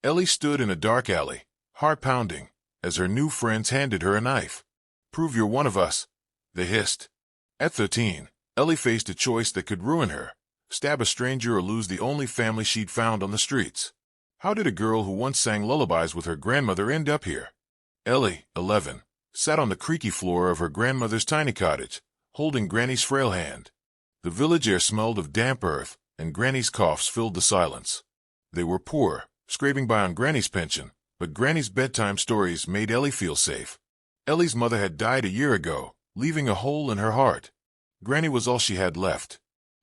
Ellie stood in a dark alley, heart pounding, as her new friends handed her a knife. "Prove you're one of us," they hissed. At 13, Ellie faced a choice that could ruin her: stab a stranger or lose the only family she'd found on the streets. How did a girl who once sang lullabies with her grandmother end up here? Ellie, 11, sat on the creaky floor of her grandmother's tiny cottage, holding Granny's frail hand. The village air smelled of damp earth, and Granny's coughs filled the silence. They were poor, scraping by on Granny's pension, but Granny's bedtime stories made Ellie feel safe. Ellie's mother had died a year ago, leaving a hole in her heart. Granny was all she had left.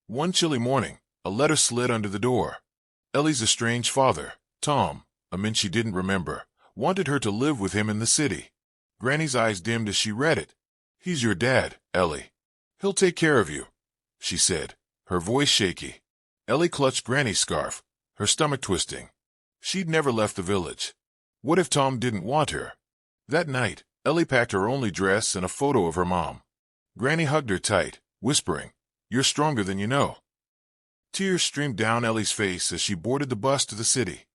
One chilly morning, a letter slid under the door. Ellie's estranged father, Tom, a man she didn't remember, wanted her to live with him in the city. Granny's eyes dimmed as she read it. "He's your dad, Ellie. He'll take care of you," she said, her voice shaky. Ellie clutched Granny's scarf, her stomach twisting. She'd never left the village. What if Tom didn't want her? That night, Ellie packed her only dress and a photo of her mom. Granny hugged her tight, whispering, "You're stronger than you know." Tears streamed down Ellie's face as she boarded the bus to the city.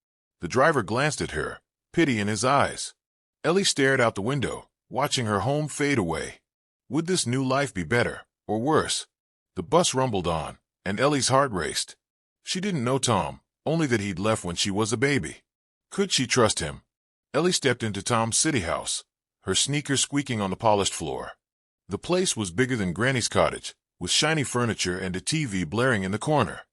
The driver glanced at her, pity in his eyes. Ellie stared out the window, watching her home fade away. Would this new life be better, or worse? The bus rumbled on, and Ellie's heart raced. She didn't know Tom, only that he'd left when she was a baby. Could she trust him? Ellie stepped into Tom's city house, her sneakers squeaking on the polished floor. The place was bigger than Granny's cottage, with shiny furniture and a TV blaring in the corner.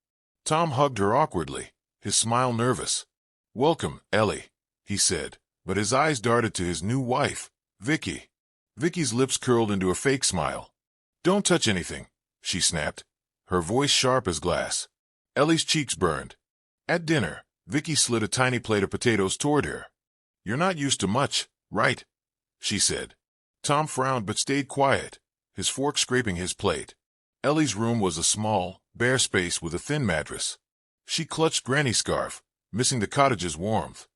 Tom hugged her awkwardly, his smile nervous. "Welcome, Ellie," he said, but his eyes darted to his new wife, Vicky. Vicky's lips curled into a fake smile. "Don't touch anything," she snapped, her voice sharp as glass. Ellie's cheeks burned. At dinner, Vicky slid a tiny plate of potatoes toward her. "You're not used to much, right?" she said. Tom frowned but stayed quiet, his fork scraping his plate. Ellie's room was a small, bare space with a thin mattress. She clutched Granny's scarf, missing the cottage's warmth.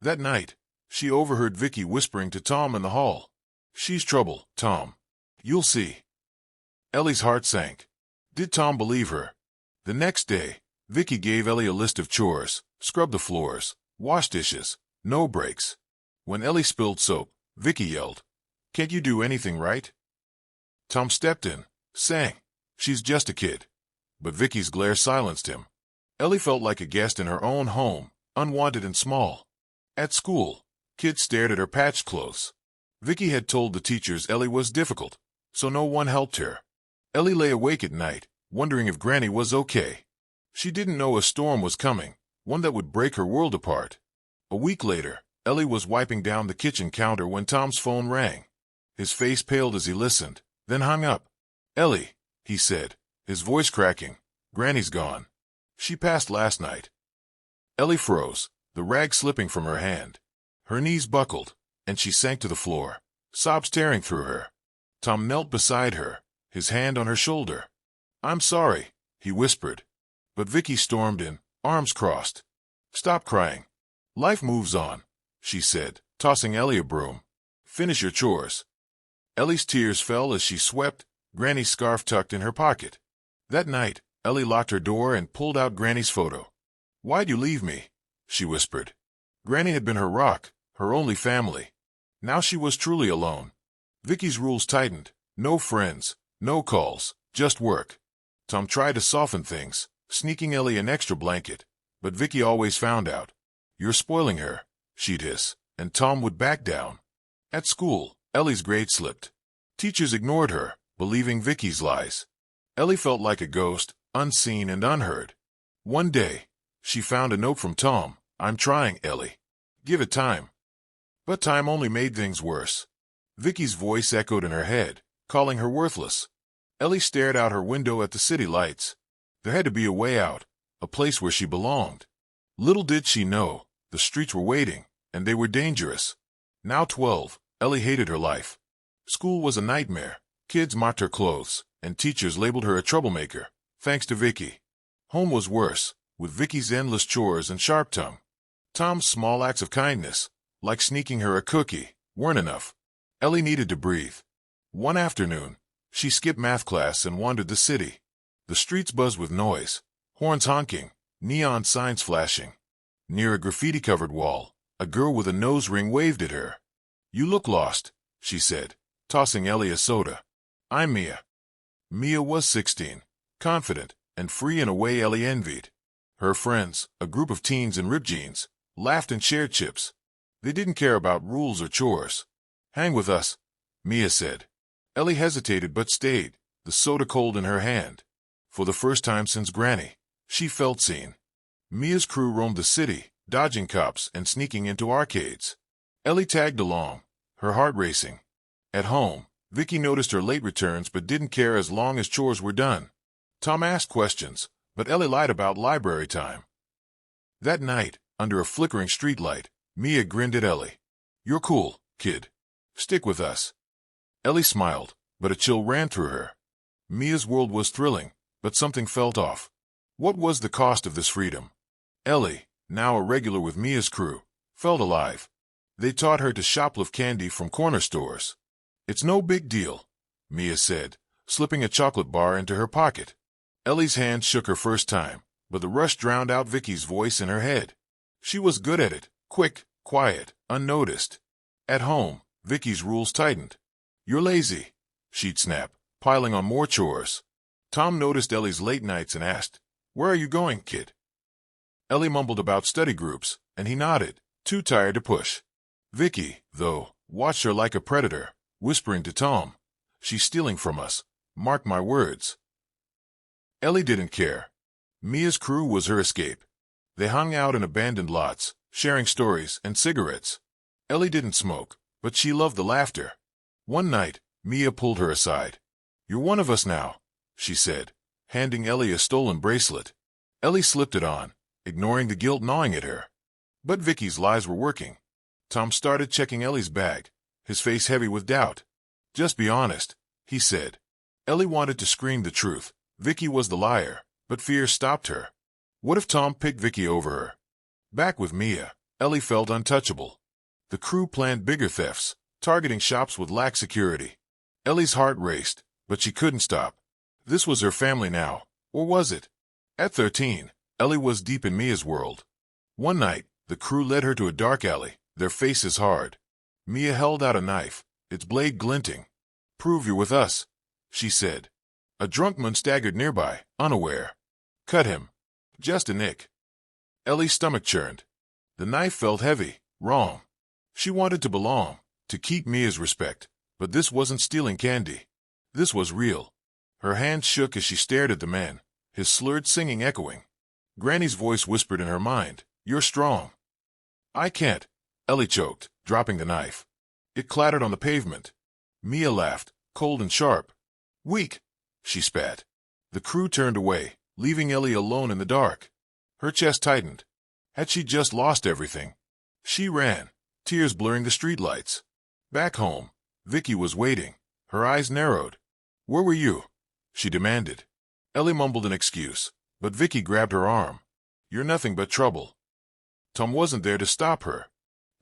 That night, she overheard Vicky whispering to Tom in the hall. "She's trouble, Tom. You'll see." Ellie's heart sank. Did Tom believe her? The next day, Vicky gave Ellie a list of chores: scrub the floors, wash dishes, no breaks. When Ellie spilled soap, Vicky yelled, "Can't you do anything right?" Tom stepped in, saying, "She's just a kid." But Vicky's glare silenced him. Ellie felt like a guest in her own home, unwanted and small. At school, kids stared at her patched clothes. Vicky had told the teachers Ellie was difficult, so no one helped her. Ellie lay awake at night, wondering if Granny was okay. She didn't know a storm was coming, one that would break her world apart. A week later, Ellie was wiping down the kitchen counter when Tom's phone rang. His face paled as he listened, then hung up. "Ellie," he said, his voice cracking, "Granny's gone. She passed last night." Ellie froze, the rag slipping from her hand. Her knees buckled, and she sank to the floor, sobs tearing through her. Tom knelt beside her, his hand on her shoulder. "I'm sorry," he whispered. But Vicky stormed in, arms crossed. "Stop crying. Life moves on," she said, tossing Ellie a broom. "Finish your chores." Ellie's tears fell as she swept, Granny's scarf tucked in her pocket. That night, Ellie locked her door and pulled out Granny's photo. "Why'd you leave me?" she whispered. Granny had been her rock, her only family. Now she was truly alone. Vicky's rules tightened: no friends, no calls, just work. Tom tried to soften things, sneaking Ellie an extra blanket, but Vicky always found out. "You're spoiling her," she'd hiss, and Tom would back down. At school, Ellie's grades slipped. Teachers ignored her, believing Vicky's lies. Ellie felt like a ghost, unseen and unheard. One day, she found a note from Tom. "I'm trying, Ellie. Give it time." But time only made things worse. Vicky's voice echoed in her head, calling her worthless. Ellie stared out her window at the city lights. There had to be a way out, a place where she belonged. Little did she know, the streets were waiting, and they were dangerous. Now 12, Ellie hated her life. School was a nightmare. Kids mocked her clothes, and teachers labeled her a troublemaker, thanks to Vicky. Home was worse, with Vicky's endless chores and sharp tongue. Tom's small acts of kindness, like sneaking her a cookie, weren't enough. Ellie needed to breathe. One afternoon, she skipped math class and wandered the city. The streets buzzed with noise, horns honking, neon signs flashing. Near a graffiti-covered wall, a girl with a nose ring waved at her. "You look lost," she said, tossing Ellie a soda. "I'm Mia." Mia was 16, confident and free in a way Ellie envied. Her friends, a group of teens in ripped jeans, laughed and shared chips. They didn't care about rules or chores. "Hang with us," Mia said. Ellie hesitated but stayed, the soda cold in her hand. For the first time since Granny, she felt seen. Mia's crew roamed the city, dodging cops and sneaking into arcades. Ellie tagged along, her heart racing. At home, Vicky noticed her late returns but didn't care as long as chores were done. Tom asked questions, but Ellie lied about library time. That night, under a flickering streetlight, Mia grinned at Ellie. "You're cool, kid. Stick with us." Ellie smiled, but a chill ran through her. Mia's world was thrilling, but something felt off. What was the cost of this freedom? Ellie, now a regular with Mia's crew, felt alive. They taught her to shoplift candy from corner stores. "It's no big deal," Mia said, slipping a chocolate bar into her pocket. Ellie's hand shook her first time, but the rush drowned out Vicky's voice in her head. She was good at it, quick, quiet, unnoticed. At home, Vicky's rules tightened. "You're lazy," she'd snap, piling on more chores. Tom noticed Ellie's late nights and asked, "Where are you going, kid?" Ellie mumbled about study groups, and he nodded, too tired to push. Vicky, though, watched her like a predator, whispering to Tom, "She's stealing from us. Mark my words." Ellie didn't care. Mia's crew was her escape. They hung out in abandoned lots, sharing stories and cigarettes. Ellie didn't smoke, but she loved the laughter. One night, Mia pulled her aside. "You're one of us now," she said, handing Ellie a stolen bracelet. Ellie slipped it on, ignoring the guilt gnawing at her. But Vicky's lies were working. Tom started checking Ellie's bag, his face heavy with doubt. "Just be honest," he said. Ellie wanted to scream the truth. Vicky was the liar, but fear stopped her. What if Tom picked Vicky over her? Back with Mia, Ellie felt untouchable. The crew planned bigger thefts, targeting shops with lax security. Ellie's heart raced, but she couldn't stop. This was her family now, or was it? At 13, Ellie was deep in Mia's world. One night, the crew led her to a dark alley, their faces hard. Mia held out a knife, its blade glinting. "Prove you're with us," she said. A drunkman staggered nearby, unaware. "Cut him." "Just a nick." Ellie's stomach churned. The knife felt heavy, wrong. She wanted to belong, to keep Mia's respect, but this wasn't stealing candy. This was real. Her hand shook as she stared at the man, his slurred singing echoing. Granny's voice whispered in her mind, "You're strong." "I can't," Ellie choked, dropping the knife. It clattered on the pavement. Mia laughed, cold and sharp. "Weak," she spat. The crew turned away, leaving Ellie alone in the dark. Her chest tightened. Had she just lost everything? She ran, tears blurring the streetlights. Back home, Vicky was waiting, her eyes narrowed. "Where were you?" she demanded. Ellie mumbled an excuse, but Vicky grabbed her arm. "You're nothing but trouble." Tom wasn't there to stop her.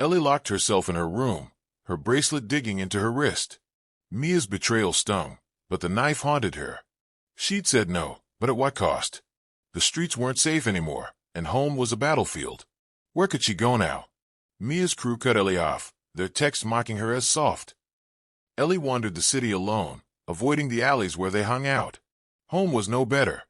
Ellie locked herself in her room, her bracelet digging into her wrist. Mia's betrayal stung, but the knife haunted her. She'd said no, but at what cost? The streets weren't safe anymore, and home was a battlefield. Where could she go now? Mia's crew cut Ellie off, their texts mocking her as soft. Ellie wandered the city alone, avoiding the alleys where they hung out. Home was no better.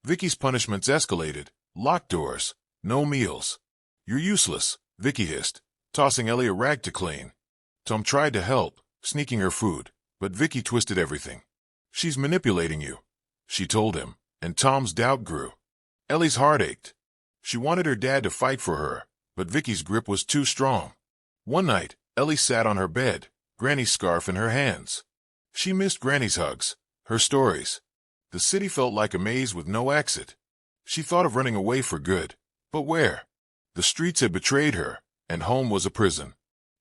Vicky's punishments escalated, locked doors, no meals. "You're useless," Vicky hissed, tossing Ellie a rag to clean. Tom tried to help, sneaking her food, but Vicky twisted everything. "She's manipulating you," she told him, and Tom's doubt grew. Ellie's heart ached. She wanted her dad to fight for her, but Vicky's grip was too strong. One night, Ellie sat on her bed, Granny's scarf in her hands. She missed Granny's hugs, her stories. The city felt like a maze with no exit. She thought of running away for good, but where? The streets had betrayed her, and home was a prison.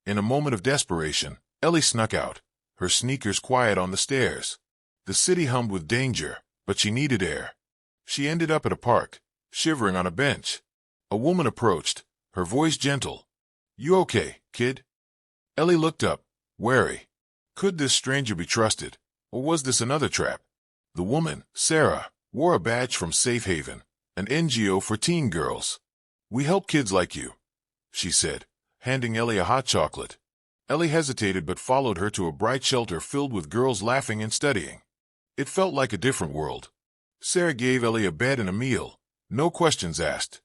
In a moment of desperation, Ellie snuck out, her sneakers quiet on the stairs. The city hummed with danger, but she needed air. She ended up at a park, shivering on a bench. A woman approached, her voice gentle. "You okay, kid?" Ellie looked up, wary. Could this stranger be trusted, or was this another trap? The woman, Sarah, wore a badge from Safe Haven, an NGO for teen girls. "We help kids like you," she said, handing Ellie a hot chocolate. Ellie hesitated but followed her to a bright shelter filled with girls laughing and studying. It felt like a different world. Sarah gave Ellie a bed and a meal, no questions asked.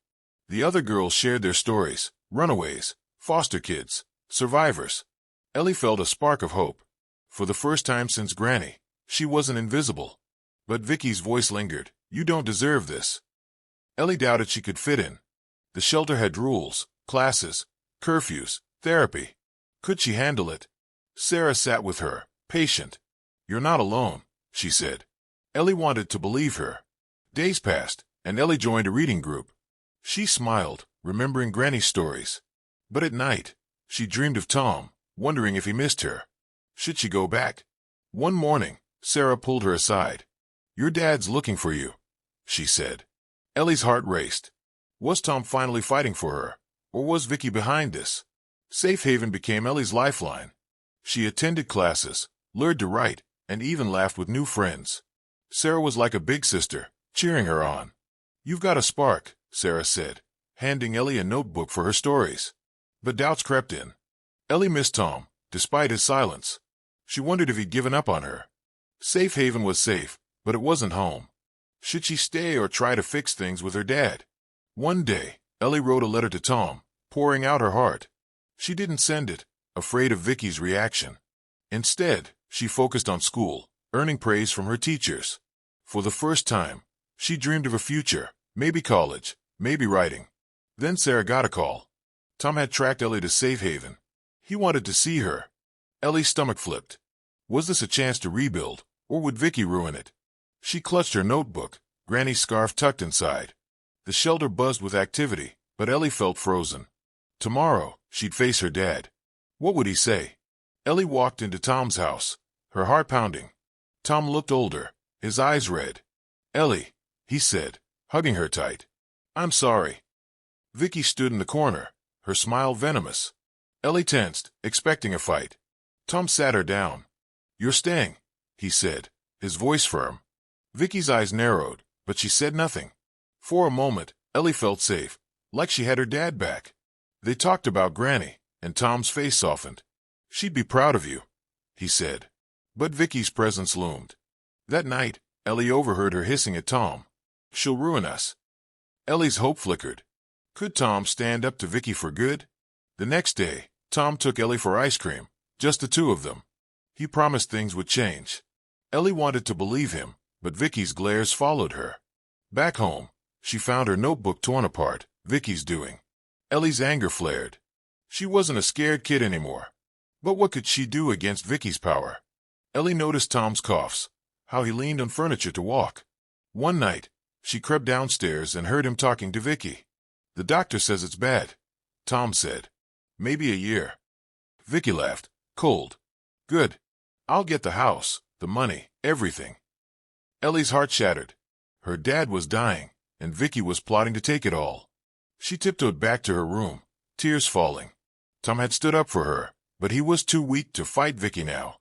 The other girls shared their stories, runaways, foster kids, survivors. Ellie felt a spark of hope. For the first time since Granny, she wasn't invisible. But Vicky's voice lingered. You don't deserve this. Ellie doubted she could fit in. The shelter had rules, classes, curfews, therapy. Could she handle it? Sarah sat with her, patient. You're not alone, she said. Ellie wanted to believe her. Days passed, and Ellie joined a reading group. She smiled, remembering Granny's stories. But at night, she dreamed of Tom, wondering if he missed her. Should she go back? One morning, Sarah pulled her aside. Your dad's looking for you, she said. Ellie's heart raced. Was Tom finally fighting for her, or was Vicky behind this? Safe haven became Ellie's lifeline. She attended classes, learned to write, and even laughed with new friends. Sarah was like a big sister, cheering her on. You've got a spark, Sarah said, handing Ellie a notebook for her stories. But doubts crept in. Ellie missed Tom, despite his silence. She wondered if he'd given up on her. Safe haven was safe, but it wasn't home. Should she stay or try to fix things with her dad? One day, Ellie wrote a letter to Tom, pouring out her heart. She didn't send it, afraid of Vicky's reaction. Instead, she focused on school, earning praise from her teachers. For the first time, she dreamed of a future, maybe college, maybe writing. Then Sarah got a call. Tom had tracked Ellie to Safe Haven. He wanted to see her. Ellie's stomach flipped. Was this a chance to rebuild, or would Vicky ruin it? She clutched her notebook, Granny's scarf tucked inside. The shelter buzzed with activity, but Ellie felt frozen. Tomorrow, she'd face her dad. What would he say? Ellie walked into Tom's house, her heart pounding. Tom looked older, his eyes red. Ellie, he said, hugging her tight. I'm sorry. Vicky stood in the corner, her smile venomous. Ellie tensed, expecting a fight. Tom sat her down. You're staying, he said, his voice firm. Vicky's eyes narrowed, but she said nothing. For a moment, Ellie felt safe, like she had her dad back. They talked about Granny, and Tom's face softened. She'd be proud of you, he said. But Vicky's presence loomed. That night, Ellie overheard her hissing at Tom. She'll ruin us. Ellie's hope flickered. Could Tom stand up to Vicky for good? The next day, Tom took Ellie for ice cream, just the two of them. He promised things would change. Ellie wanted to believe him, but Vicky's glares followed her. Back home, she found her notebook torn apart, Vicky's doing. Ellie's anger flared. She wasn't a scared kid anymore. But what could she do against Vicky's power? Ellie noticed Tom's coughs, how he leaned on furniture to walk. One night, she crept downstairs and heard him talking to Vicky. The doctor says it's bad, Tom said. Maybe a year. Vicky laughed, cold. Good. I'll get the house, the money, everything. Ellie's heart shattered. Her dad was dying, and Vicky was plotting to take it all. She tiptoed back to her room, tears falling. Tom had stood up for her, but he was too weak to fight Vicky now.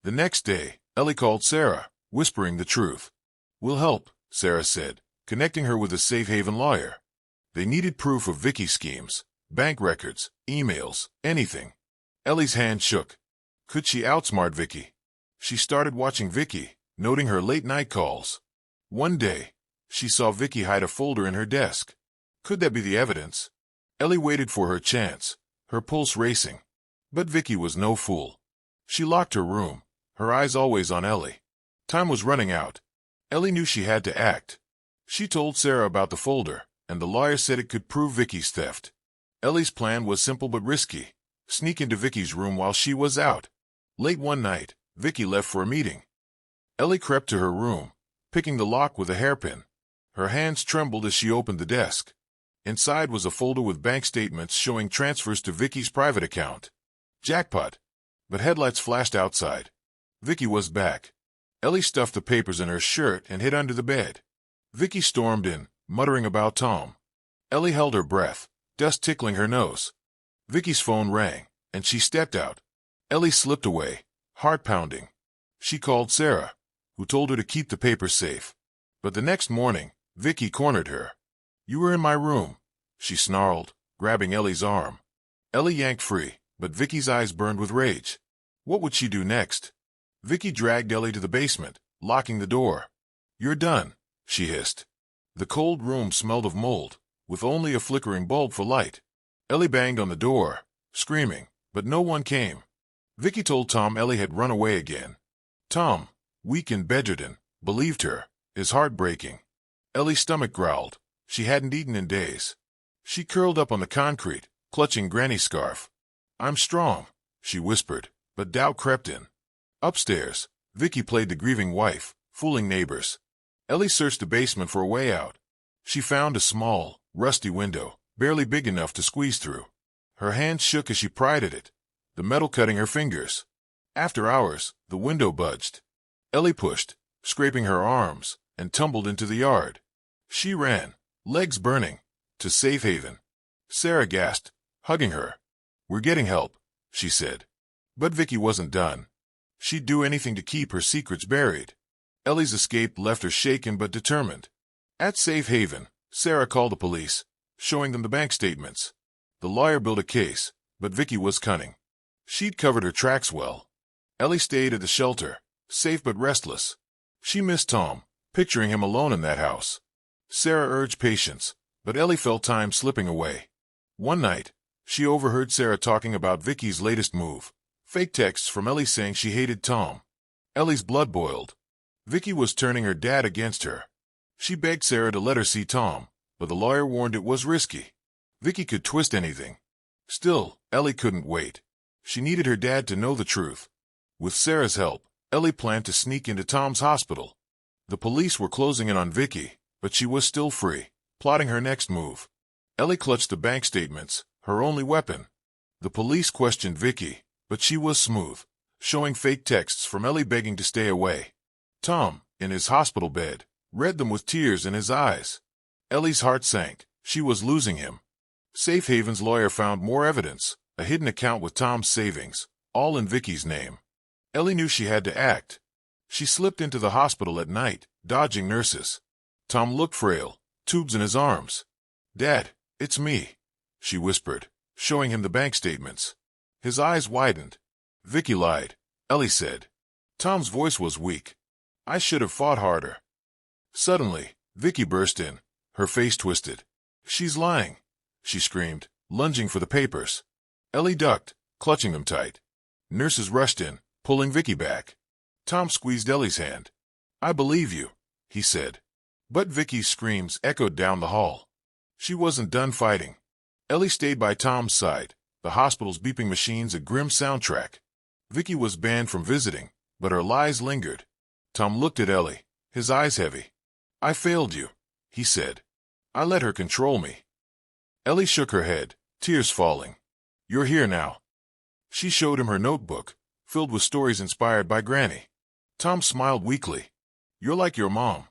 The next day, Ellie called Sarah, whispering the truth. We'll help, Sarah said, connecting her with a safe haven lawyer. They needed proof of Vicky's schemes, bank records, emails, anything. Ellie's hand shook. Could she outsmart Vicky? She started watching Vicky, noting her late-night calls. One day, she saw Vicky hide a folder in her desk. Could that be the evidence? Ellie waited for her chance, her pulse racing. But Vicky was no fool. She locked her room, her eyes always on Ellie. Time was running out. Ellie knew she had to act. She told Sarah about the folder, and the lawyer said it could prove Vicky's theft. Ellie's plan was simple but risky. Sneak into Vicky's room while she was out. Late one night, Vicky left for a meeting. Ellie crept to her room, picking the lock with a hairpin. Her hands trembled as she opened the desk. Inside was a folder with bank statements showing transfers to Vicky's private account. Jackpot. But headlights flashed outside. Vicky was back. Ellie stuffed the papers in her shirt and hid under the bed. Vicky stormed in, muttering about Tom. Ellie held her breath, dust tickling her nose. Vicky's phone rang, and she stepped out. Ellie slipped away, heart pounding. She called Sarah, who told her to keep the papers safe. But the next morning, Vicky cornered her. You were in my room, she snarled, grabbing Ellie's arm. Ellie yanked free, but Vicky's eyes burned with rage. What would she do next? Vicky dragged Ellie to the basement, locking the door. "You're done," she hissed. The cold room smelled of mold, with only a flickering bulb for light. Ellie banged on the door, screaming, but no one came. Vicky told Tom Ellie had run away again. Tom, weak and bedridden, believed her, his heart breaking. Ellie's stomach growled. She hadn't eaten in days. She curled up on the concrete, clutching Granny's scarf. "I'm strong," she whispered, but doubt crept in. Upstairs, Vicky played the grieving wife, fooling neighbors. Ellie searched the basement for a way out. She found a small, rusty window, barely big enough to squeeze through. Her hands shook as she pried at it, the metal cutting her fingers. After hours, the window budged. Ellie pushed, scraping her arms, and tumbled into the yard. She ran, legs burning, to safe haven. Sarah gasped, hugging her. "We're getting help," she said. But Vicky wasn't done. She'd do anything to keep her secrets buried. Ellie's escape left her shaken but determined. At safe haven, Sarah called the police, showing them the bank statements. The lawyer built a case, but Vicky was cunning. She'd covered her tracks well. Ellie stayed at the shelter, safe but restless. She missed Tom, picturing him alone in that house. Sarah urged patience, but Ellie felt time slipping away. One night, she overheard Sarah talking about Vicky's latest move, fake texts from Ellie saying she hated Tom. Ellie's blood boiled. Vicky was turning her dad against her. She begged Sarah to let her see Tom, but the lawyer warned it was risky. Vicky could twist anything. Still, Ellie couldn't wait. She needed her dad to know the truth. With Sarah's help, Ellie planned to sneak into Tom's hospital. The police were closing in on Vicky, but she was still free, plotting her next move. Ellie clutched the bank statements, her only weapon. The police questioned Vicky, but she was smooth, showing fake texts from Ellie begging to stay away. Tom, in his hospital bed, read them with tears in his eyes. Ellie's heart sank. She was losing him. Safe Haven's lawyer found more evidence, a hidden account with Tom's savings, all in Vicky's name. Ellie knew she had to act. She slipped into the hospital at night, dodging nurses. Tom looked frail, tubes in his arms. "Dad, it's me," she whispered, showing him the bank statements. His eyes widened. "Vicky lied," Ellie said. Tom's voice was weak. "I should have fought harder." Suddenly, Vicky burst in, her face twisted. "She's lying," she screamed, lunging for the papers. Ellie ducked, clutching them tight. Nurses rushed in, pulling Vicky back. Tom squeezed Ellie's hand. "I believe you," he said. But Vicky's screams echoed down the hall. She wasn't done fighting. Ellie stayed by Tom's side, the hospital's beeping machines a grim soundtrack. Vicky was banned from visiting, but her lies lingered. Tom looked at Ellie, his eyes heavy. "I failed you," he said. "I let her control me." Ellie shook her head, tears falling. "You're here now." She showed him her notebook, filled with stories inspired by Granny. Tom smiled weakly. "You're like your mom."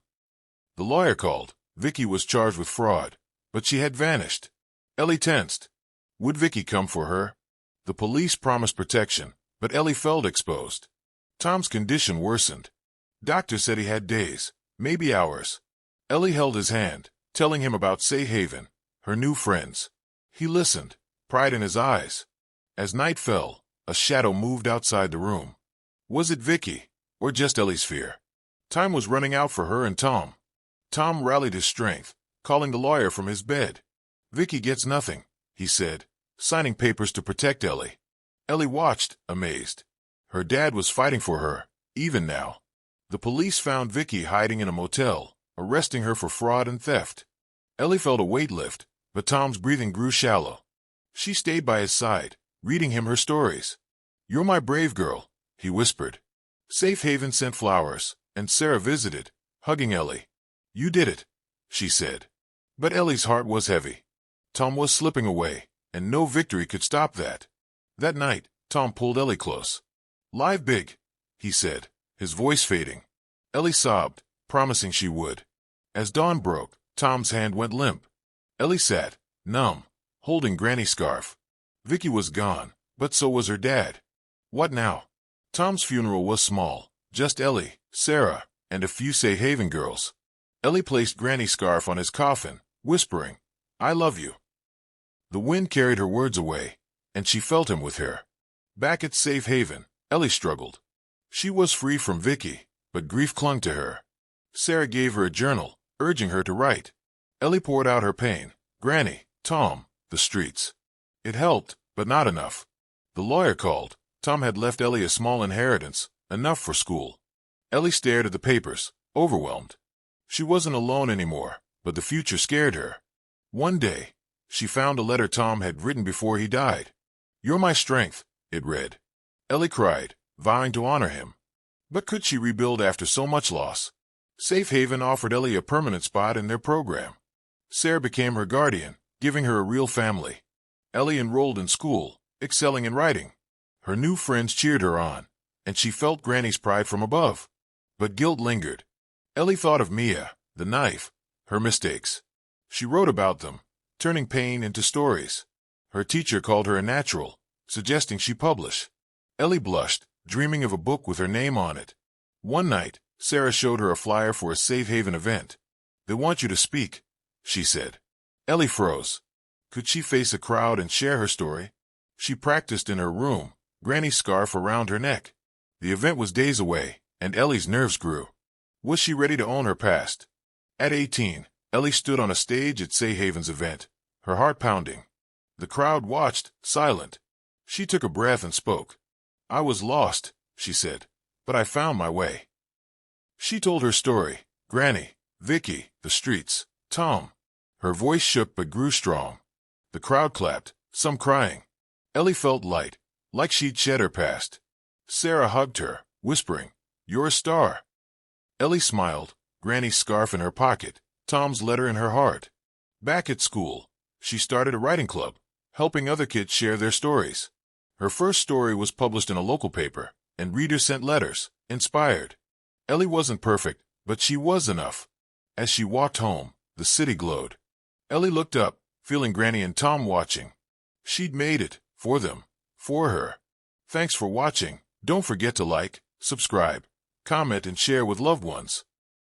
The lawyer called. Vicky was charged with fraud, but she had vanished. Ellie tensed. Would Vicky come for her? The police promised protection, but Ellie felt exposed. Tom's condition worsened. Doctor said he had days, maybe hours. Ellie held his hand, telling him about Safe Haven, her new friends. He listened, pride in his eyes. As night fell, a shadow moved outside the room. Was it Vicky, or just Ellie's fear? Time was running out for her and Tom. Tom rallied his strength, calling the lawyer from his bed. "Vicky gets nothing," he said, signing papers to protect Ellie. Ellie watched, amazed. Her dad was fighting for her, even now. The police found Vicky hiding in a motel, arresting her for fraud and theft. Ellie felt a weight lift, but Tom's breathing grew shallow. She stayed by his side, reading him her stories. "You're my brave girl," he whispered. Safe Haven sent flowers, and Sarah visited, hugging Ellie. "You did it," she said. But Ellie's heart was heavy. Tom was slipping away, and no victory could stop that. That night, Tom pulled Ellie close. "Lie big," he said, his voice fading. Ellie sobbed, promising she would. As dawn broke, Tom's hand went limp. Ellie sat, numb, holding Granny's scarf. Vicky was gone, but so was her dad. What now? Tom's funeral was small, just Ellie, Sarah, and a few Safe Haven girls. Ellie placed Granny's scarf on his coffin, whispering, "I love you." The wind carried her words away, and she felt him with her. Back at Safe Haven, Ellie struggled. She was free from Vicky, but grief clung to her. Sarah gave her a journal, urging her to write. Ellie poured out her pain. Granny, Tom, the streets. It helped, but not enough. The lawyer called. Tom had left Ellie a small inheritance, enough for school. Ellie stared at the papers, overwhelmed. She wasn't alone anymore, but the future scared her. One day, she found a letter Tom had written before he died. "You're my strength," it read. Ellie cried, vowing to honor him. But could she rebuild after so much loss? Safe Haven offered Ellie a permanent spot in their program. Sarah became her guardian, giving her a real family. Ellie enrolled in school, excelling in writing. Her new friends cheered her on, and she felt Granny's pride from above. But guilt lingered. Ellie thought of Mia, the knife, her mistakes. She wrote about them, turning pain into stories. Her teacher called her a natural, suggesting she publish. Ellie blushed, dreaming of a book with her name on it. One night, Sarah showed her a flyer for a Safe Haven event. "They want you to speak," she said. Ellie froze. Could she face a crowd and share her story? She practiced in her room, Granny's scarf around her neck. The event was days away, and Ellie's nerves grew. Was she ready to own her past? At 18, Ellie stood on a stage at Safe Haven's event, her heart pounding. The crowd watched, silent. She took a breath and spoke. "I was lost," she said, "but I found my way." She told her story: Granny, Vicky, the streets, Tom. Her voice shook but grew strong. The crowd clapped, some crying. Ellie felt light, like she'd shed her past. Sarah hugged her, whispering, "You're a star." Ellie smiled, Granny's scarf in her pocket, Tom's letter in her heart. Back at school, she started a writing club, helping other kids share their stories. Her first story was published in a local paper, and readers sent letters, inspired. Ellie wasn't perfect, but she was enough. As she walked home, the city glowed. Ellie looked up, feeling Granny and Tom watching. She'd made it, for them, for her. Thanks for watching. Don't forget to like, subscribe, comment, and share with loved ones.